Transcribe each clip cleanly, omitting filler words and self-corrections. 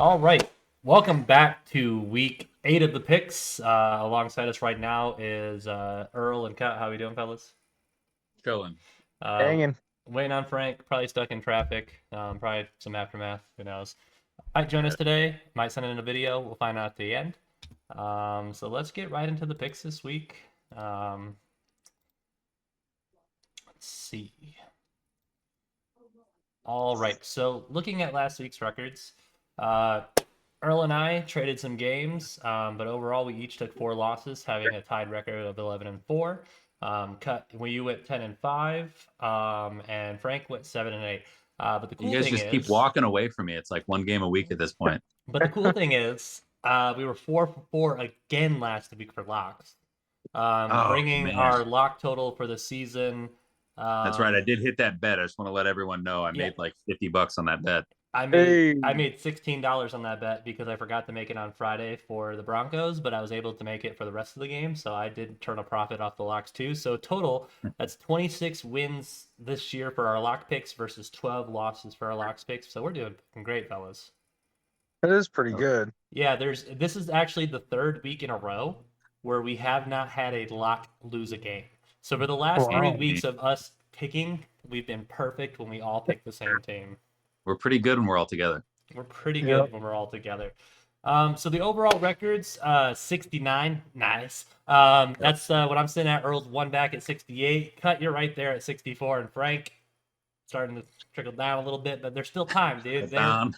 All right. Welcome back to week 8 of the picks. Alongside us right now is Earl and Kat. How we doing, fellas? Chilling. Uh, Hanging. Waiting on Frank. Probably stuck in traffic. Probably some aftermath. Who knows? Might join us today. Might send in a video. We'll find out at the end. So let's get right into the picks this week. Let's see. All right. So looking at last week's records, uh, Earl and I traded some games, but overall we each took 4 losses, having a tied record of 11-4. You went 10-5, and Frank went 7-8. But the You cool guys thing just keep is, walking away from me. It's like one game a week at this point. we were 4-4 again last week for locks, Oh bringing man, our lock total for the season. that's right. I Um, did hit that bet. I just want to let everyone know I yeah, made like $50 on that bet. Hey, I made $16 on that bet because I forgot to make it on Friday for the Broncos, but I was able to make it for the rest of the game, so I did turn a profit off the locks too. So total, that's 26 wins this year for our lock picks versus 12 losses for our locks picks. So we're doing great, fellas. that is pretty good. Yeah, this is actually the third week in a row where we have not had a lock lose a game. So for the last three Wow. weeks of us picking, we've been perfect when we all pick the same team. We're pretty good when we're all together. We're pretty Yep. good when we're all together. So the overall records, 69, nice. Yep. That's what I'm sitting at. Earl's one back at 68. Cut, you're right there at 64, and Frank starting to trickle down a little bit, but there's still time, dude. Get down.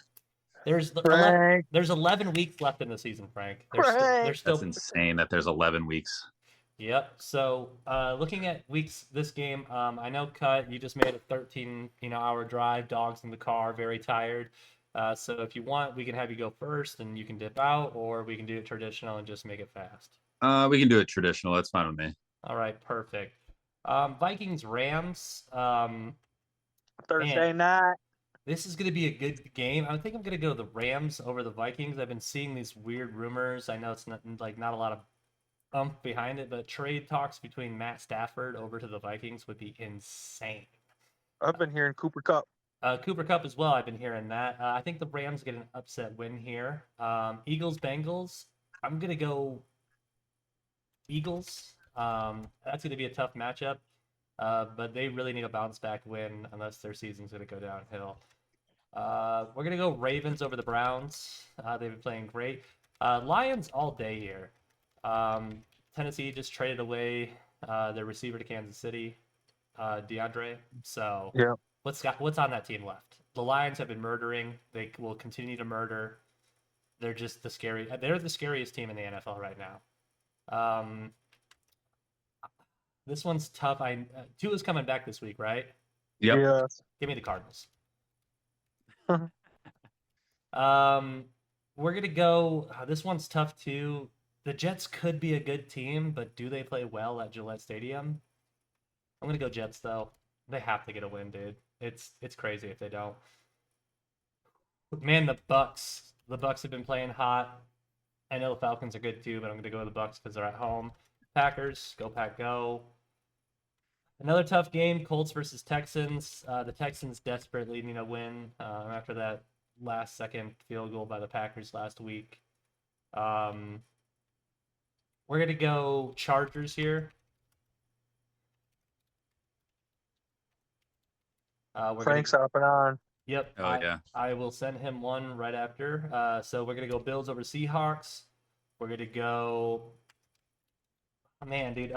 There's Frank, there's 11 weeks left in the season, Frank. There's Frank. That's still insane that there's 11 weeks. Yep. So, looking at weeks this game, I know Cut, you just made a 13 hour drive, dogs in the car, very tired. So if you want, we can have you go first, and you can dip out, or we can do it traditional and just make it fast. We can do it traditional. That's fine with me. All right, perfect. Vikings Rams. Man, Thursday night. this is going to be a good game. I think I'm going to go the Rams over the Vikings. I've been seeing these weird rumors. I know it's not a lot of behind it, but trade talks between Matt Stafford over to the Vikings would be insane. I've been hearing Cooper Cup. Cooper Cup as well. I've been hearing that. I think the Rams get an upset win here. Eagles Bengals. I'm gonna go Eagles. That's gonna be a tough matchup, but they really need a bounce back win unless their season's gonna go downhill. We're gonna go Ravens over the Browns. They've been playing great. Lions all day here. Tennessee just traded away their receiver to Kansas City, DeAndre. So Yeah. what's on that team left? The Lions have been murdering. They will continue to murder. They're just They're the scariest team in the NFL right now. This one's tough. Tua's coming back this week, right? Yep. Yes. Give me the Cardinals. Um, we're gonna go. This one's tough too. The Jets could be a good team, but do they play well at Gillette Stadium? I'm gonna go Jets though. They have to get a win, dude. It's crazy if they don't. Man, the Bucks. The Bucks have been playing hot. I know the Falcons are good too, but I'm gonna go with the Bucks because they're at home. Packers, go Pack, go. Another tough game, Colts versus Texans. The Texans desperately need a win after that last second field goal by the Packers last week. Um, we're gonna go Chargers here. Frank's hopping on. Yep. Oh yeah. I will send him one right after. So we're gonna go Bills over Seahawks. We're gonna go. Oh, man, dude.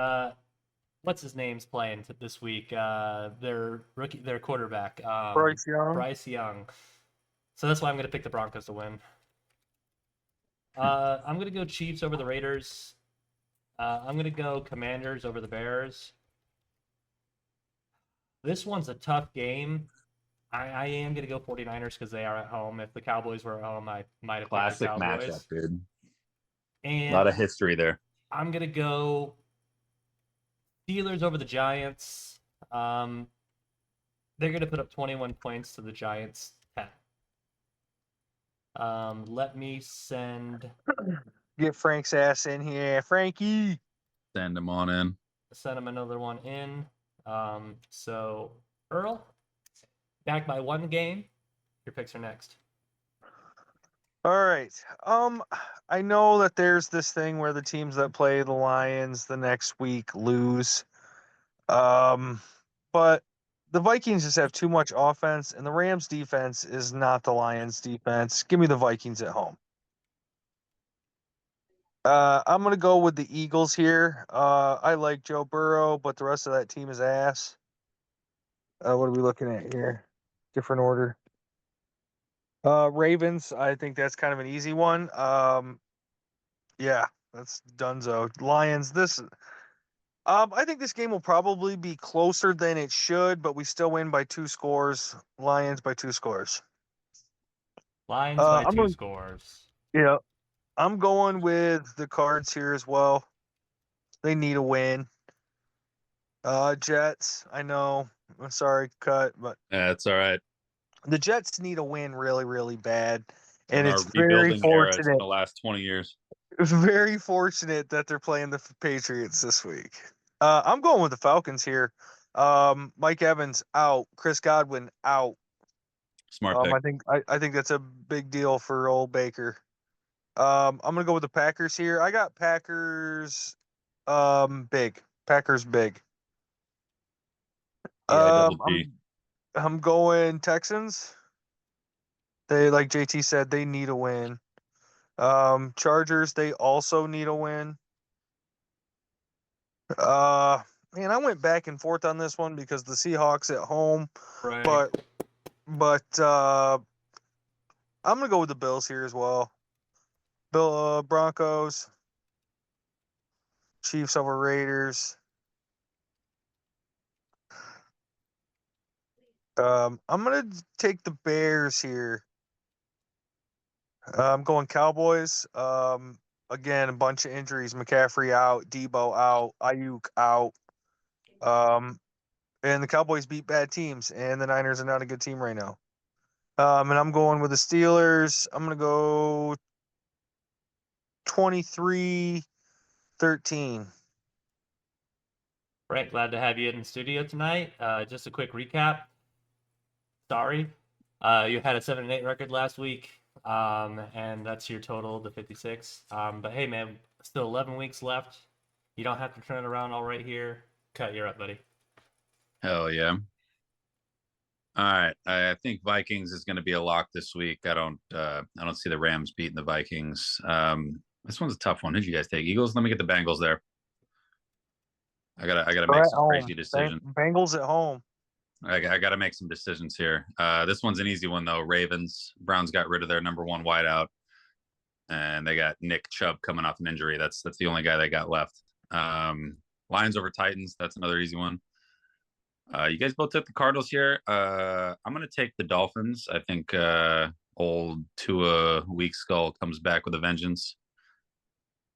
What's his name's playing this week? Their quarterback. Bryce Young. Bryce Young. So that's why I'm gonna pick the Broncos to win. I'm gonna go Chiefs over the Raiders. I'm gonna go Commanders over the Bears. This one's a tough game. I am going to go 49ers because they are at home. If the Cowboys were at home, I might have picked the Classic Cowboys. matchup, dude. A And lot of history there. I'm going to go Steelers over the Giants. They're going to put up 21 points to the Giants 10. Let me send Get Frank's ass in here. Frankie. Send them on in. him another one in. So Earl, back by one game. Your picks are next. All right. I know that there's this thing where the teams that play the Lions the next week lose. But the Vikings just have too much offense, and the Rams defense is not the Lions defense. Give me the Vikings at home. I'm gonna go with the Eagles here. I like Joe Burrow, but the rest of that team is ass. What are we looking at here? Different order. Ravens. I think that's kind of an easy one. Yeah, that's Dunzo. Lions. I think this game will probably be closer than it should, but we still win by 2 scores. Lions by 2 scores. Lions by I'm 2 going. scores. Yeah, I'm going with the Cards here as well. They need a win. Jets. I know. I'm sorry, cut, but Yeah, it's all right. the Jets need a win really, really bad, On and our it's very rebuilding era, it's fortunate. gonna last 20 years. Very fortunate that they're playing the Patriots this week. I'm going with the Falcons here. Mike Evans out. Chris Godwin out. Smart pick. I think that's a big deal for old Baker. I'm gonna go with the Packers here. I got Packers. Big. Packers big. Yeah, double Um, G. I'm going Texans. They, like JT said, they need a win. Chargers, they also need a win. Uh, Man, I went back and forth on this one because the Seahawks at home, Right. but I'm gonna go with the Bills here as well. Broncos, Chiefs over Raiders. I'm gonna take the Bears here. I'm going Cowboys. Again, a bunch of injuries. McCaffrey out, Debo out, Ayuk out. And the Cowboys beat bad teams, and the Niners are not a good team right now. And I'm going with the Steelers. I'm gonna go 23-13. Frank, glad to have you in the studio tonight. Just a quick recap. Sorry, you had a 7-8 record last week, and that's your total, the 56. But hey, man, still 11 weeks left. You don't have to turn it around all right here. Cut, you're up, buddy. Hell yeah. All right. I think Vikings is going to be a lock this week. I don't see the Rams beating the Vikings. This one's a tough one. Who'd you guys take? Eagles? Let me get the Bengals there. I gotta They're make at some home. crazy decisions. Bengals at home. I gotta make some decisions here. This one's an easy one though. Ravens. Browns got rid of their number one wideout, and they got Nick Chubb coming off an injury. That's the only guy they got left. Lions over Titans. That's another easy one. You guys both took the Cardinals here. I'm gonna take the Dolphins. I think old Tua Weak Skull comes back with a vengeance.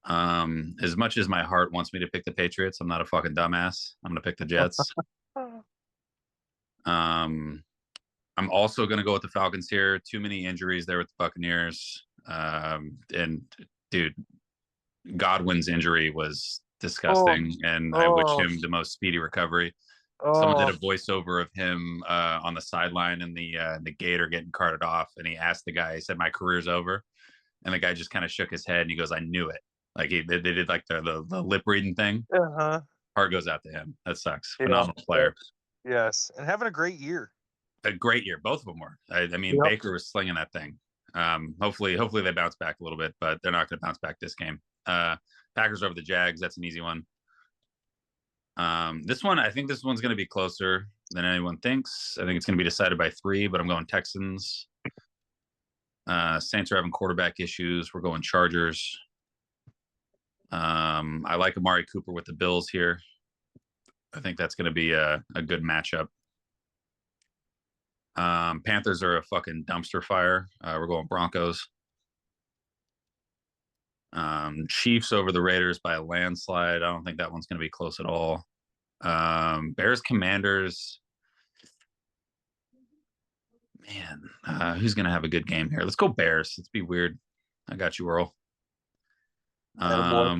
As much as my heart wants me to pick the Patriots, I'm not a fucking dumbass. I'm gonna pick the Jets. I'm also gonna go with the Falcons here. Too many injuries there with the Buccaneers. And dude, Godwin's injury was disgusting, and I wish him the most speedy recovery. Someone did a voiceover of him on the sideline and the gator getting carted off, and he asked the guy. He said, "My career's over," and the guy just kind of shook his head and he goes, "I knew it." Like they did like the lip reading thing. Uh-huh. Heart goes out to him. That sucks. Yeah. Phenomenal player. Yes, and having a great year. A great year. Both of them were. I mean, Yep. Baker was slinging that thing. Hopefully they bounce back a little bit, but they're not going to bounce back this game. Packers over the Jags. That's an easy one. This one, I think this one's going to be closer than anyone thinks. I think it's going to be decided by 3, but I'm going Texans. Saints are having quarterback issues. We're going Chargers. I like Amari Cooper with the Bills here. I think that's going to be a good matchup. Panthers are a fucking dumpster fire. We're going Broncos. Chiefs over the Raiders by a landslide. I don't think that one's going to be close at all. Bears Commanders. Man, who's going to have a good game here? Let's go Bears. Let's be weird. I got you, Earl. I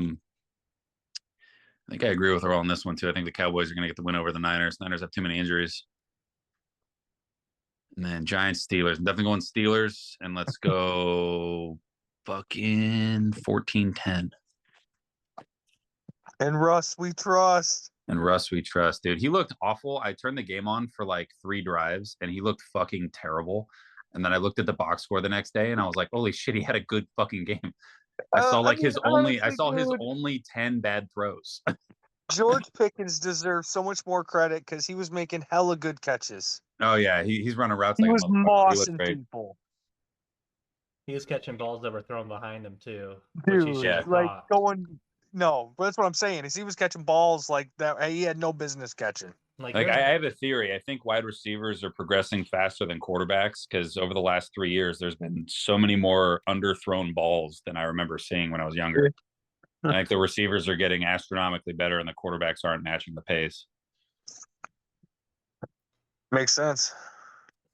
think I agree with Earl on this one too. I think the Cowboys are going to get the win over the Niners. Niners have too many injuries. And then Giants Steelers. Definitely going Steelers. And let's go fucking 14-10. And Russ, we trust. And Russ, we trust, dude. He looked awful. I turned the game on for like 3 drives, and he looked fucking terrible. And then I looked at the box score the next day, and I was like, "Holy shit, he had a good fucking game." I saw like his only. I honestly, saw his dude, only 10 bad throws. George Pickens deserves so much more credit because he was making hella good catches. Oh yeah, he's running routes He like was a motherfucker. He looked mossing great. people. He was catching balls that were thrown behind him too, which he Dude, should Yeah. have like caught. going. No, but that's what I'm saying. Is he was catching balls like that he had no business catching. Like, Like I there's- have a theory. I think wide receivers are progressing faster than quarterbacks because over the last 3 years, there's been so many more underthrown balls than I remember seeing when I was younger. I think the receivers are getting astronomically better, and the quarterbacks aren't matching the pace. Makes sense.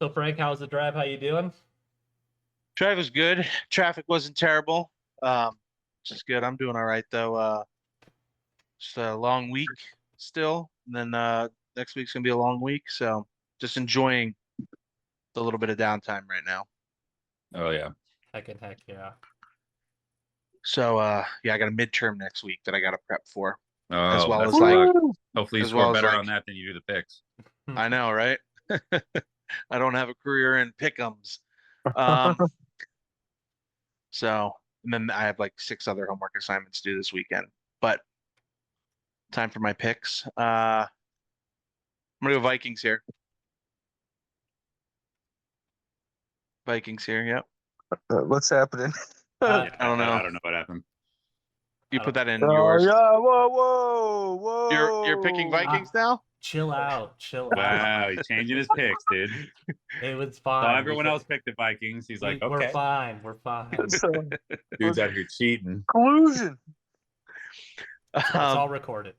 so Frank, how's the drive? How you doing? Drive was good. Traffic wasn't terrible. Which is good. I'm doing all right though. Just a long week still, and then next week's gonna be a long week. So just enjoying the little bit of downtime right now. Oh yeah. Heck yeah. So yeah, I got a midterm next week that I got to prep for, Oh, as well best as of like, luck. Hopefully you as score well as better like- on that than you do the picks. I know, right? I don't have a career in pick'ems. So, and then I have like 6 other homework assignments due this weekend. But time for my picks. I'm gonna go Vikings here. Vikings here. Yep. What's happening? Uh, I don't know. I don't know what happened. You I put don't- that in Oh yours. yeah! Whoa! You're picking Vikings now? chill out. Wow, he's changing his picks, dude. It was So fine. everyone else picked the Vikings. He's like, We're okay, fine. We're fine. So, dude's out here cheating. collusion. It's all recorded.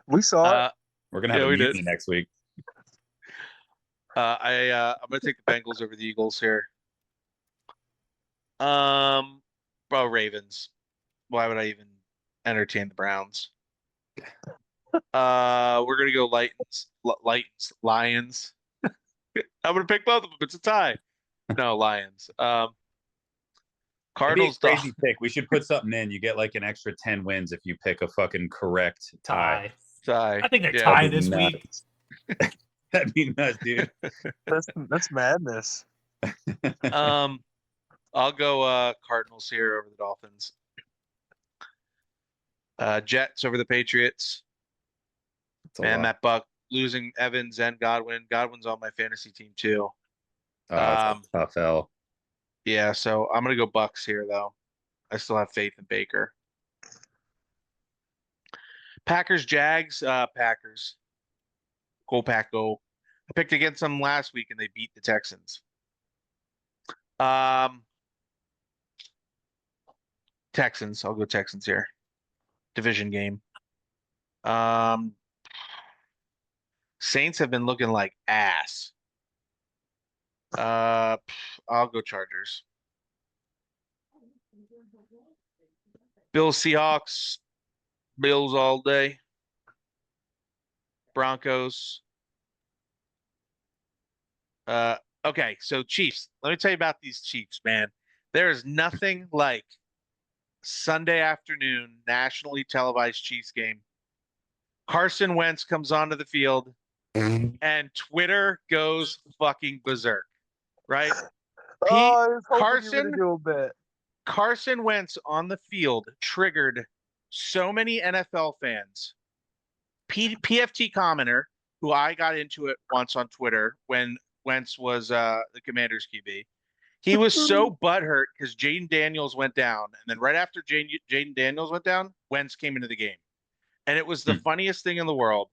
We saw it. We're gonna have Yeah, a we mutiny did. next week. I'm gonna take the Bengals over the Eagles here. Ravens. Why would I even entertain the Browns? We're gonna go Lions. I'm gonna pick both of them. It's a tie. No, Lions. Cardinals. Maybe a crazy pick. We should put something in. You get like an extra 10 wins if you pick a fucking correct tie. Tie. I think they're Yeah. tied That'd this be week. nuts. That'd be nuts, dude. That's madness. I'll go Cardinals here over the Dolphins. Jets over the Patriots. It's a Man, lot. that Buck losing Evans and Godwin. Godwin's on my fantasy team too. It's a tough L. Yeah, so I'm gonna go Bucks here though. I still have faith in Baker. Packers, Jags, Packers. Go Pack, go. I picked against them last week and they beat the Texans. Texans. I'll go Texans here. Division game. Saints have been looking like ass. I'll go Chargers. Bills, Seahawks. Bills all day. Broncos. Okay, so Chiefs. Let me tell you about these Chiefs, man. There is nothing like Sunday afternoon nationally televised Chiefs game. Carson Wentz comes onto the field and Twitter goes fucking berserk, right? Oh, I was hoping you were Carson- gonna do a bit. Carson Wentz on the field triggered so many NFL fans. PFT commenter, who I got into it once on Twitter when Wentz was the Commanders QB. He was so butthurt because Jaden Daniels went down, and then right after Jaden Daniels went down, Wentz came into the game, and it was the funniest thing in the world,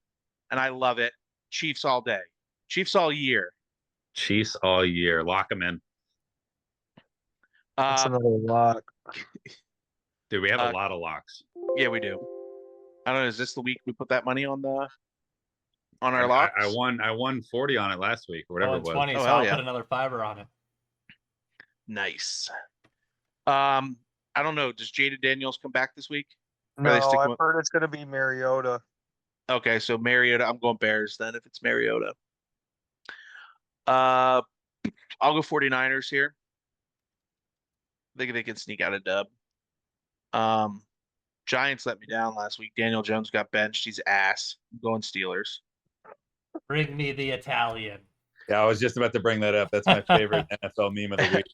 and I love it. Chiefs all day, Chiefs all year. Chiefs all year. Lock them in. That's another lock. Dude, we have a lot of locks. Yeah, we do. I don't know. Is this the week we put that money on our I, locks? I won 40 on it last week or whatever it was. 20, Oh, so hell I'll yeah. put another $5 on it. Nice. I don't know. Does Jaden Daniels come back this week? Or No, they stick I've with- heard it's gonna be Mariota. Okay, so Mariota. I'm going Bears then if it's Mariota. I'll go 49ers here. I think they can sneak out a dub. Giants let me down last week. Daniel Jones got benched. He's ass. I'm going Steelers. Bring me the Italian. Yeah, I was just about to bring that up. That's my favorite NFL meme of the week.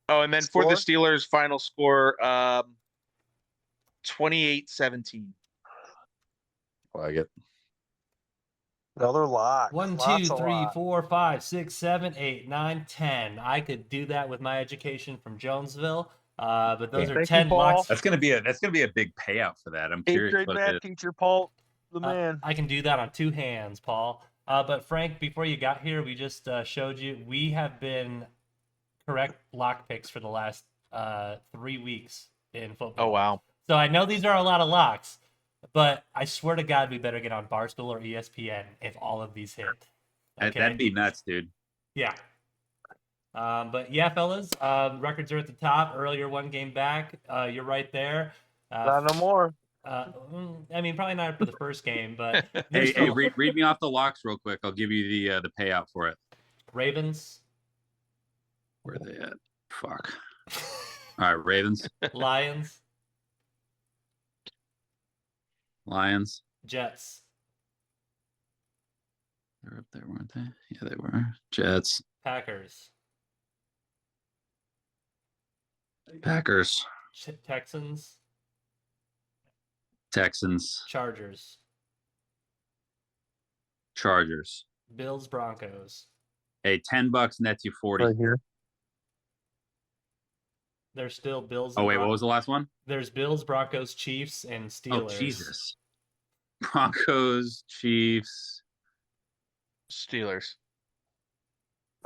Oh, and then for the Score? Steelers, final score 28-17. I like it. Another lock. 1, 2, Lots of 3, lock. 4, 5, 6, 7, 8, 9, 10. I could do that with my education from Jonesville. But those Yeah. are Thank you, 10 Paul. locks. That's gonna be a big payout for that. I'm 8th curious grade what it math is. teacher, Paul, the man. I can do that on 2 hands, Paul. But Frank, before you got here, we just showed you we have been correct lock picks for the last 3 weeks in football. Oh, wow. So I know these are a lot of locks, but I swear to God, we better get on Barstool or ESPN if all of these hit. Okay? That'd be nuts, dude. Yeah. But yeah, fellas, records are at the top. Earl, you're 1 game back. You're right there. Not no more. I mean, probably not for the first game, but Hey, there's hey, still read me off the locks real quick. I'll give you the payout for it. Ravens, Where are they at? Fuck. All right, Ravens, Lions, Lions. Jets, They're up there, weren't they? Yeah, they were. Jets, Packers, Packers, Texans, Texans, Chargers, Chargers. Bills, Broncos. Hey, $10 nets you 40. Right here. There's still Bills. Oh and wait, what was the last one? There's Bills, Broncos, Chiefs, and Steelers. Oh Jesus. Broncos, Chiefs, Steelers.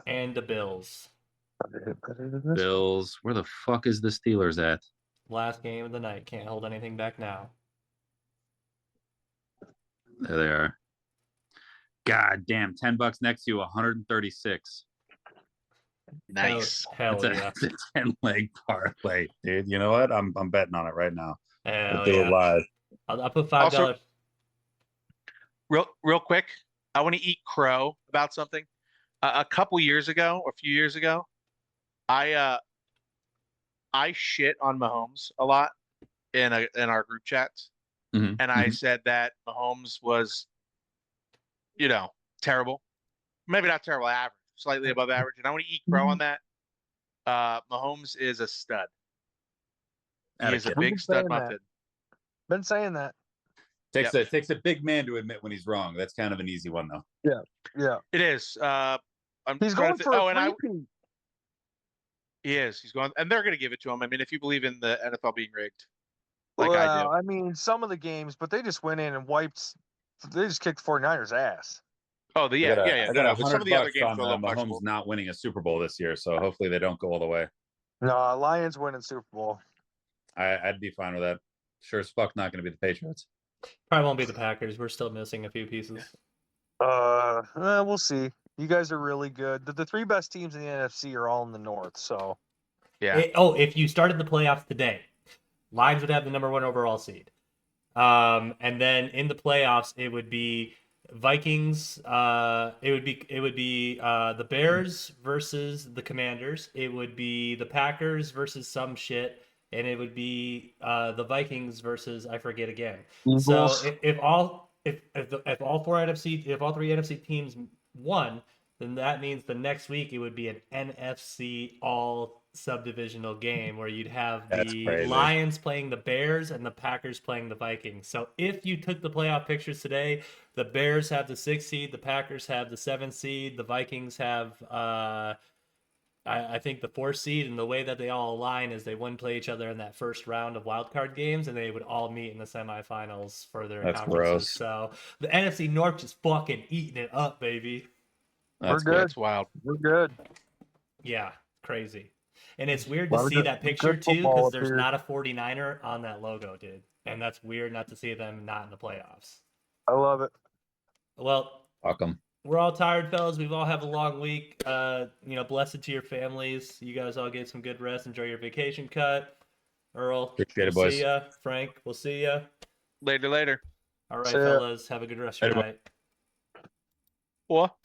And the Bills. Bills. Where the fuck is the Steelers at? Last game of the night. Can't hold anything back now. There they are. God damn, $10 next to you, 136. Nice. Hell That's yeah. a 10-leg parlay, dude. You know what? I'm betting on it right now. Hell We'll do yeah. it live. I'll put $5. Real quick, I want to eat crow about something. A couple years ago, or a few years ago, I shit on Mahomes a lot in our group chats, Mhm, and I mhm. said that Mahomes was, terrible. Maybe not terrible, average, slightly above average. And I want to eat crow on that. Mahomes is a stud. He Atta is a kid. We've big been stud saying that. muffin. Been saying that. Takes a big man to admit when he's wrong. That's kind of an easy one though. Yeah. It is. I'm He's trying going to for a and three-peat. he is. He's going, and they're going to give it to him. I mean, if you believe in the NFL being rigged, like I do. I mean, some of the games, but they just went in and wiped. They just kicked 49ers ass. Oh, I got yeah. $100 But some of the other games on were a little Mahomes questionable. not winning a Super Bowl this year, so hopefully they don't go all the way. No, Lions winning Super Bowl. I'd be fine with that. Sure as fuck not going to be the Patriots. Probably won't be the Packers. We're still missing a few pieces. We'll see. You guys are really good. The 3 best teams in the NFC are all in the North, so Yeah. If you started the playoffs today, Lions would have the number 1 overall seed. And then in the playoffs, it would be Vikings. It would be the Bears versus the Commanders. It would be the Packers versus some shit, and it would be the Vikings versus I forget again. So Eagles. if all 3 NFC teams won, then that means the next week it would be an NFC all subdivisional game where you'd have That's the crazy. Lions playing the Bears and the Packers playing the Vikings. So if you took the playoff pictures today, the Bears have the 6th seed, the Packers have the 7th seed, the Vikings have I think the 4th seed, and the way that they all align is they wouldn't play each other in that first round of wildcard games, and they would all meet in the semifinals for their That's conferences. gross. So the NFC North just fucking eating it up, baby. That's We're good. That's wild. We're good. Yeah, crazy. And it's weird to Lot of see good- that picture good too, football because up there's here. not a 49er on that logo, dude. And that's weird not to see them not in the playoffs. I love it. Well, Fuck 'em. we're all tired, fellas. We've all have a long week. Blessed to your families. You guys all get some good rest. Enjoy your vacation cut. Earl, Appreciate it, we'll boys. see ya. Frank, we'll see ya. Later. All right, See ya. fellas. Have a good rest of your Later, night. What?